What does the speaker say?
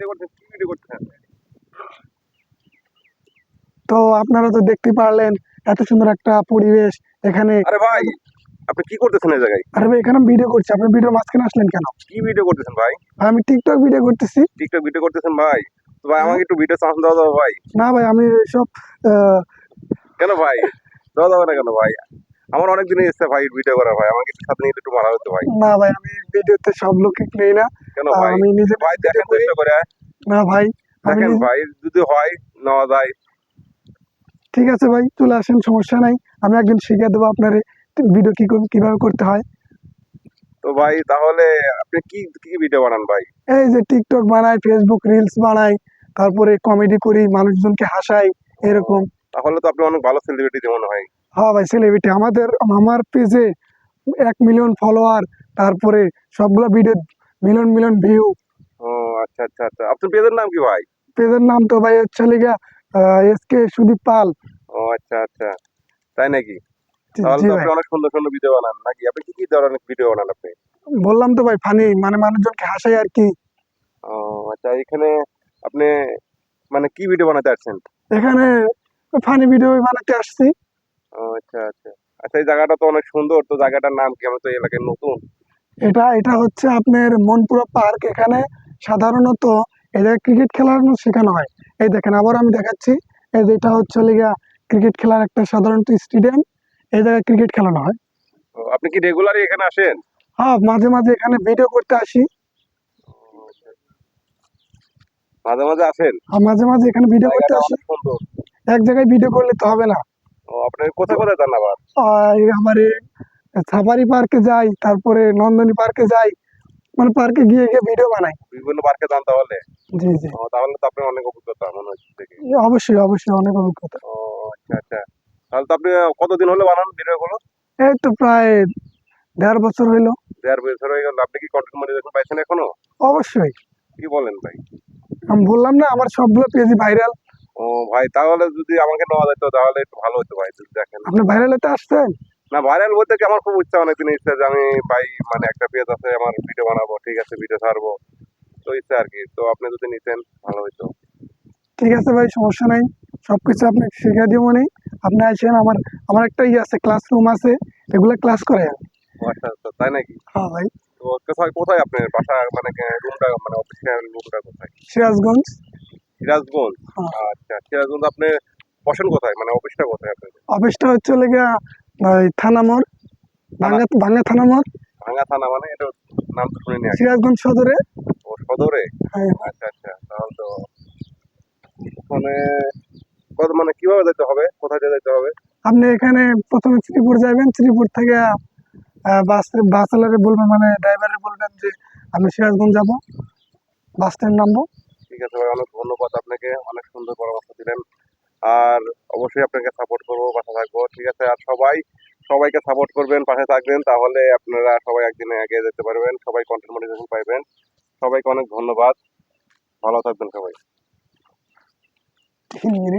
Video করতেছেন, কি video করতেছেন? তো আপনারা তো দেখতে পারলেন এত সুন্দর একটা পরিবেশ এখানে। আরে ভাই, আপনি কি করতেছেন এই জায়গায়? আরে ভাই, এখানে ভিডিও করছি, আপনি ভিডিওর মাঝখানে আসলেন কেন? কি ভিডিও করতেছেন ভাই? ভাই, আমি টিকটক ভিডিও করতেছি। টিকটক ভিডিও করতেছেন ভাই? তো ভাই হ্যাঁ? আমাকে একটু ভিডিও চান্স দেওয়া যাবে ভাই? না ভাই, আমি সব কেন ভাই? দেওয়া যাবে না কেন ভাই? আমার অনেক দিনের ইচ্ছা ভাই ভিডিও করা ভাই, আমাকে একটু সাথে নিয়ে একটু মারা হতো ভাই। না ভাই, আমি ভিডিওতে সব লোক নেই না। কেন ভাই? আমি নিজে ভাই ভিডিও দেখেন করি। চেষ্টা করে, না ভাই, আমি দেখেন নিজে। ভাই যদি হয় নেওয়া যায়। ঠিক আছে ভাই, চলে আসেন, সমস্যা নাই। আমি একদিন শিখিয়ে দেবো আপনার ভিডিও কিভাবে করতে হয়। তো ভাই তাহলে আপনি কি কি ভিডিও বানান ভাই? এই যে টিকটক বানাই, ফেসবুক রিলস বানাই, তারপরে কমেডি করি, মানুষজনকে হাসাই, ও, এরকম। তাহলে তো আপনি অনেক ভালো সেলিব্রিটি মনে হয়। হ্যাঁ ভাই, সেলিব্রিটি। আমার পেজে 1 মিলিয়ন ফলোয়ার, তারপরে সবগুলো ভিডিও মিলিয়ন মিলিয়ন ভিউ। ও আচ্ছা আচ্ছা আচ্ছা, আপনার পেজের নাম কি ভাই? পেজের নাম তো ভাই হচ্ছে লিগা এসকে সুদীপ পাল। ও আচ্ছা আচ্ছা, তাই নাকি? জি তাহলে জি তো আপনি ভাই, অনেক সুন্দর সুন্দর ভিডিও বানান নাকি? আপনি কি কি ধরনের ভিডিও বানান আপনি? বললাম তো ভাই, ফানি, মানে মানুষজনকে হাসাই আর কি। ও আচ্ছা, এখানে আপনি মানে কি ভিডিও বানাতে আসছেন? এখানে ফানি ভিডিও বানাতে আসছি। ও আচ্ছা আচ্ছা আচ্ছা, এই জায়গাটা তো অনেক সুন্দর, তো জায়গাটার নাম কি? আমি তো এই এলাকায় নতুন। এটা হচ্ছে আপনার মনপুরা পার্ক। এখানে সাধারণত এই জায়গায় ক্রিকেট খেলানো শেখানো হয়। এই দেখেন, আবার আমি দেখাচ্ছি। এই যে এটা হচ্ছে লিগা ক্রিকেট খেলার একটা সাধারণত স্টেডিয়াম। এই জায়গায় ক্রিকেট খেলানো হয়। ও, আপনি কি রেগুলারই এখানে আসেন? হ্যাঁ, মাঝে মাঝে এখানে ভিডিও করতে আসি। ও, আচ্ছা, মাঝে মাঝে আসেন? আর মাঝে মাঝে এখানে ভিডিও করতে জায়গাটা আসি। অনেক সুন্দর। এক জায়গায় ভিডিও করলে তো হবে না। ও, আপনি কোথায় কোথায় যান আবার? আমার সাফারি পার্কে যাই, তারপরে নন্দনী পার্কে যাই, মানে পার্কে গিয়ে গিয়ে ভিডিও বানাই। বিভিন্ন পার্কে যান তাহলে? জি জি, ও, তাহলে তো আপনার অনেক অভিজ্ঞতা মনে হচ্ছে দেখে। অবশ্যই অবশ্যই, অনেক অভিজ্ঞতা। ও আচ্ছা আচ্ছা, তাহলে তো আপনি কতদিন হলো বানান ভিডিও গুলো? এই তো প্রায় 1.5 বছর হইলো। 1.5 বছর হয়ে গেল। আপনি কি কন্টেন্ট মনিটাইজেশন পাইছেন এখনো? অবশ্যই। কি বলেন ভাই? আমি বললাম না, আমার সবগুলো পেজই ভাইরাল। ও ভাই, তাহলে যদি আমাকে নেওয়া যেত তাহলে একটু ভালো হতো ভাই, যদি দেখেন। আপনি ভাইরাল হতে আসছেন? না, ভাইরাল বলতে কি, আমার খুব ইচ্ছা, অনেকদিন ইচ্ছা যে আমি ভাই মানে একটা পেজ আছে আমার, ভিডিও বানাবো, ঠিক আছে, ভিডিও ছাড়বো, তো ইচ্ছা আর কি। তো আপনি যদি নিতেন ভালো হতো। ঠিক আছে ভাই, সমস্যা নাই। সবকিছু আপনাকে শিখিয়ে দিব মনে। আপনি আসেন, আমার আমার একটা আছে, ক্লাসরুম আছে, এগুলা ক্লাস করে আমি। ও আচ্ছা আচ্ছা, তাই নাকি? হ্যাঁ ভাই। তো কোথায় কোথায় আপনার বাসা, মানে রুমটা, মানে অফিসিয়াল রুমটা কোথায়? সিরাজগঞ্জ। সিরাজগঞ্জ। হ্যাঁ। আচ্ছা, সিরাজগঞ্জ। আপনি বসেন কোথায়, মানে অফিসটা কোথায় আপনাদের? অফিসটা হচ্ছে লেগে থানা মোড়, থানা? ভাঙ্গা ভাঙ্গা থানা মোড়, ভাঙ্গা থানা মানে? এটা নাম তো শুনিনি আগে। সিরাজগঞ্জ সদরে। ও, সদরে? হ্যাঁ। আচ্ছা আচ্ছা, তাহলে তো ওখানে কত, মানে কিভাবে যেতে হবে, কোথায় দিয়ে যেতে হবে? আপনি এখানে প্রথমে শ্রীপুর যাবেন, শ্রীপুর থেকে বাসওয়ালারে বলবেন, মানে ড্রাইভারে বলবেন যে আমি সিরাজগঞ্জ যাব, বাস স্ট্যান্ড নামবো। ঠিক আছে ভাই, অনেক ধন্যবাদ আপনাকে, অনেক সুন্দর পরামর্শ দিলেন। আর অবশ্যই আপনাকে সাপোর্ট করবো, পাশে থাকবো, ঠিক আছে? আর সবাইকে সাপোর্ট করবেন, পাশে থাকবেন, তাহলে আপনারা সবাই একদিনে এগিয়ে যেতে পারবেন, সবাই কন্টেন্ট মনিটাইজেশন পাইবেন। সবাইকে অনেক ধন্যবাদ, ভালো থাকবেন সবাই। 3 মিনিট।